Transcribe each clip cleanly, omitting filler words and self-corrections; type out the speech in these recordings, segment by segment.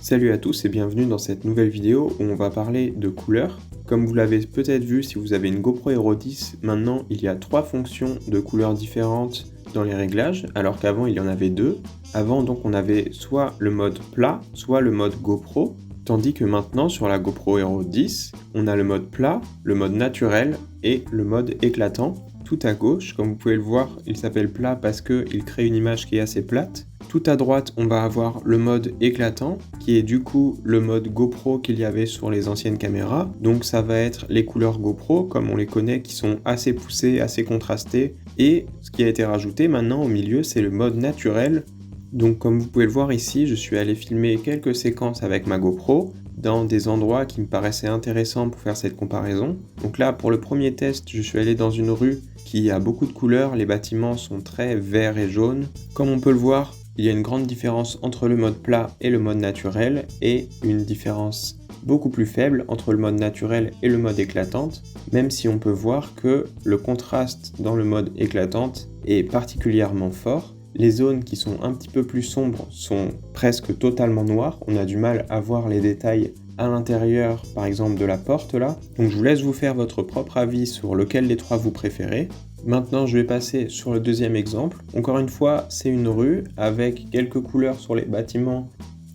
Salut à tous et bienvenue dans cette nouvelle vidéo où on va parler de couleurs. Comme vous l'avez peut-être vu si vous avez une GoPro Hero 10, maintenant il y a 3 fonctions de couleurs différentes dans les réglages, alors qu'avant il y en avait 2. Avant donc on avait soit le mode plat, soit le mode GoPro, tandis que maintenant sur la GoPro Hero 10, on a le mode plat, le mode naturel et le mode éclatant. Tout à gauche, comme vous pouvez le voir, il s'appelle plat parce qu'il crée une image qui est assez plate. Tout à droite, on va avoir le mode éclatant, qui est du coup le mode GoPro qu'il y avait sur les anciennes caméras. Donc ça va être les couleurs GoPro, comme on les connaît, qui sont assez poussées, assez contrastées. Et ce qui a été rajouté maintenant au milieu, c'est le mode naturel. Donc comme vous pouvez le voir ici, je suis allé filmer quelques séquences avec ma GoPro, dans des endroits qui me paraissaient intéressants pour faire cette comparaison. Donc là, pour le premier test, je suis allé dans une rue qui a beaucoup de couleurs, les bâtiments sont très verts et jaunes. Comme on peut le voir, il y a une grande différence entre le mode plat et le mode naturel, et une différence beaucoup plus faible entre le mode naturel et le mode éclatante, même si on peut voir que le contraste dans le mode éclatante est particulièrement fort. Les zones qui sont un petit peu plus sombres sont presque totalement noires, on a du mal à voir les détails à l'intérieur par exemple de la porte là. Donc je vous laisse vous faire votre propre avis sur lequel des trois vous préférez. Maintenant je vais passer sur le deuxième exemple. Encore une fois c'est une rue avec quelques couleurs sur les bâtiments.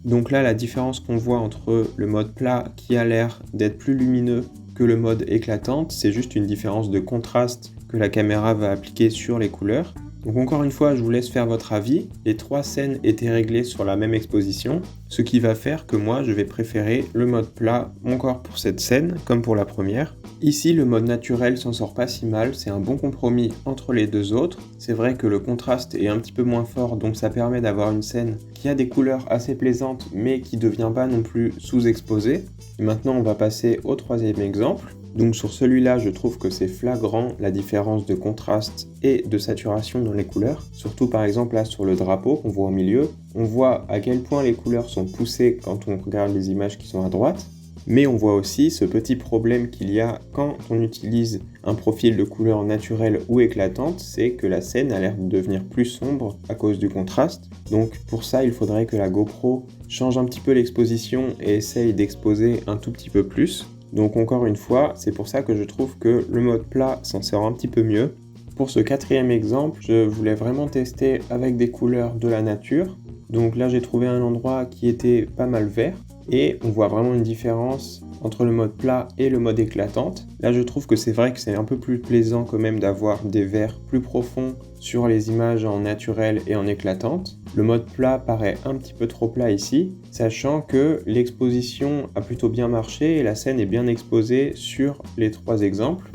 Donc là la différence qu'on voit entre le mode plat qui a l'air d'être plus lumineux que le mode éclatante, c'est juste une différence de contraste que la caméra va appliquer sur les couleurs. Donc encore une fois, je vous laisse faire votre avis. Les 3 scènes étaient réglées sur la même exposition, ce qui va faire que moi, je vais préférer le mode plat encore pour cette scène, comme pour la première. Ici, le mode naturel s'en sort pas si mal, c'est un bon compromis entre les deux autres. C'est vrai que le contraste est un petit peu moins fort, donc ça permet d'avoir une scène qui a des couleurs assez plaisantes, mais qui ne devient pas non plus sous-exposée. Et maintenant, on va passer au troisième exemple. Donc sur celui-là, je trouve que c'est flagrant la différence de contraste et de saturation dans les couleurs. Surtout par exemple là sur le drapeau qu'on voit au milieu, on voit à quel point les couleurs sont poussées quand on regarde les images qui sont à droite. Mais on voit aussi ce petit problème qu'il y a quand on utilise un profil de couleur naturelle ou éclatante, c'est que la scène a l'air de devenir plus sombre à cause du contraste. Donc pour ça, il faudrait que la GoPro change un petit peu l'exposition et essaye d'exposer un tout petit peu plus. Donc encore une fois, c'est pour ça que je trouve que le mode plat s'en sort un petit peu mieux. Pour ce quatrième exemple, je voulais vraiment tester avec des couleurs de la nature. Donc là, j'ai trouvé un endroit qui était pas mal vert. Et on voit vraiment une différence entre le mode plat et le mode éclatante. Là, je trouve que c'est vrai que c'est un peu plus plaisant quand même d'avoir des verts plus profonds sur les images en naturel et en éclatante. Le mode plat paraît un petit peu trop plat ici, sachant que l'exposition a plutôt bien marché et la scène est bien exposée sur les 3 exemples.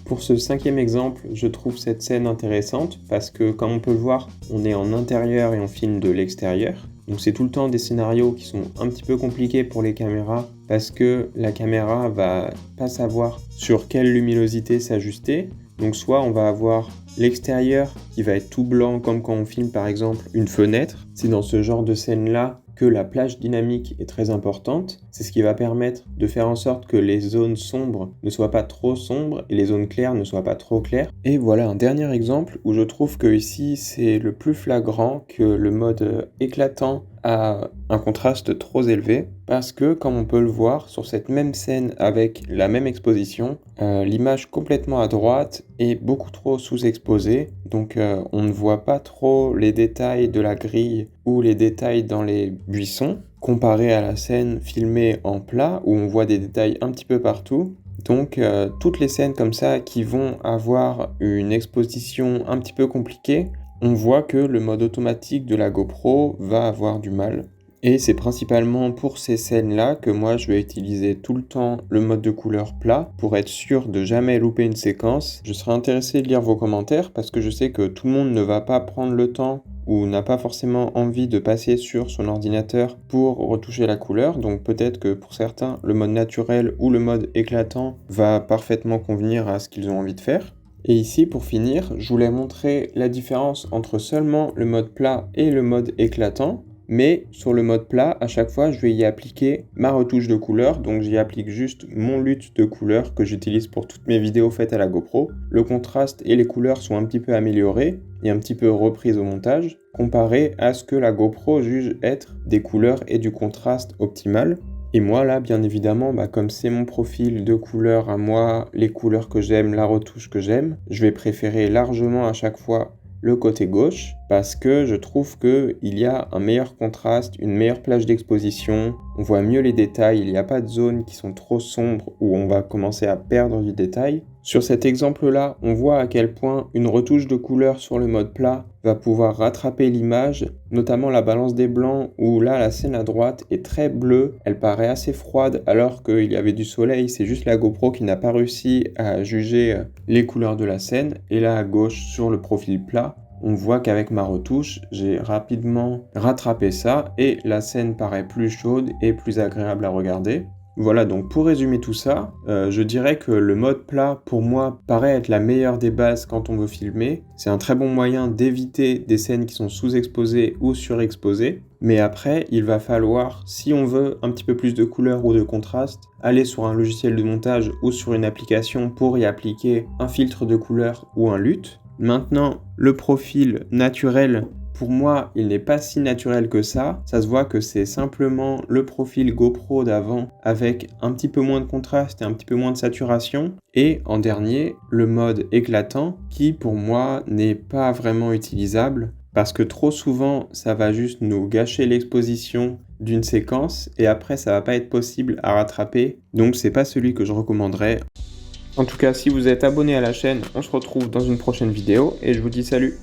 Pour ce 5e exemple, je trouve cette scène intéressante parce que, comme on peut le voir, on est en intérieur et on filme de l'extérieur. Donc c'est tout le temps des scénarios qui sont un petit peu compliqués pour les caméras parce que la caméra va pas savoir sur quelle luminosité s'ajuster. Donc soit on va avoir l'extérieur qui va être tout blanc comme quand on filme par exemple une fenêtre. C'est dans ce genre de scène-là que la plage dynamique est très importante. C'est ce qui va permettre de faire en sorte que les zones sombres ne soient pas trop sombres et les zones claires ne soient pas trop claires. Et voilà un dernier exemple où je trouve que ici c'est le plus flagrant que le mode éclatant a un contraste trop élevé parce que comme on peut le voir sur cette même scène avec la même exposition, l'image complètement à droite est beaucoup trop sous-exposée, donc on ne voit pas trop les détails de la grille ou les détails dans les buissons comparé à la scène filmée en plat où on voit des détails un petit peu partout. Donc toutes les scènes comme ça qui vont avoir une exposition un petit peu compliquée, on voit que le mode automatique de la GoPro va avoir du mal. Et c'est principalement pour ces scènes-là que moi je vais utiliser tout le temps le mode de couleur plat pour être sûr de jamais louper une séquence. Je serais intéressé de lire vos commentaires parce que je sais que tout le monde ne va pas prendre le temps ou n'a pas forcément envie de passer sur son ordinateur pour retoucher la couleur. Donc peut-être que pour certains, le mode naturel ou le mode éclatant va parfaitement convenir à ce qu'ils ont envie de faire. Et ici, pour finir, je voulais montrer la différence entre seulement le mode plat et le mode éclatant. Mais sur le mode plat, à chaque fois, je vais y appliquer ma retouche de couleur. Donc j'y applique juste mon LUT de couleur que j'utilise pour toutes mes vidéos faites à la GoPro. Le contraste et les couleurs sont un petit peu améliorés et un petit peu reprises au montage, comparé à ce que la GoPro juge être des couleurs et du contraste optimal. Et moi là, bien évidemment, comme c'est mon profil de couleur à moi, les couleurs que j'aime, la retouche que j'aime, je vais préférer largement à chaque fois le côté gauche parce que je trouve qu'il y a un meilleur contraste, une meilleure plage d'exposition, on voit mieux les détails, il n'y a pas de zones qui sont trop sombres où on va commencer à perdre du détail. Sur cet exemple-là, on voit à quel point une retouche de couleur sur le mode plat va pouvoir rattraper l'image, notamment la balance des blancs où là la scène à droite est très bleue, elle paraît assez froide alors qu'il y avait du soleil, c'est juste la GoPro qui n'a pas réussi à juger les couleurs de la scène. Et là à gauche sur le profil plat, on voit qu'avec ma retouche, j'ai rapidement rattrapé ça et la scène paraît plus chaude et plus agréable à regarder. Voilà, donc pour résumer tout ça, je dirais que le mode plat, pour moi, paraît être la meilleure des bases quand on veut filmer. C'est un très bon moyen d'éviter des scènes qui sont sous-exposées ou surexposées. Mais après, il va falloir, si on veut un petit peu plus de couleur ou de contraste, aller sur un logiciel de montage ou sur une application pour y appliquer un filtre de couleur ou un LUT. Maintenant, le profil naturel, pour moi, il n'est pas si naturel que ça. Ça se voit que c'est simplement le profil GoPro d'avant avec un petit peu moins de contraste et un petit peu moins de saturation. Et en dernier, le mode éclatant qui, pour moi, n'est pas vraiment utilisable parce que trop souvent, ça va juste nous gâcher l'exposition d'une séquence et après, ça va pas être possible à rattraper. Donc, c'est pas celui que je recommanderais. En tout cas, si vous êtes abonné à la chaîne, on se retrouve dans une prochaine vidéo et je vous dis salut!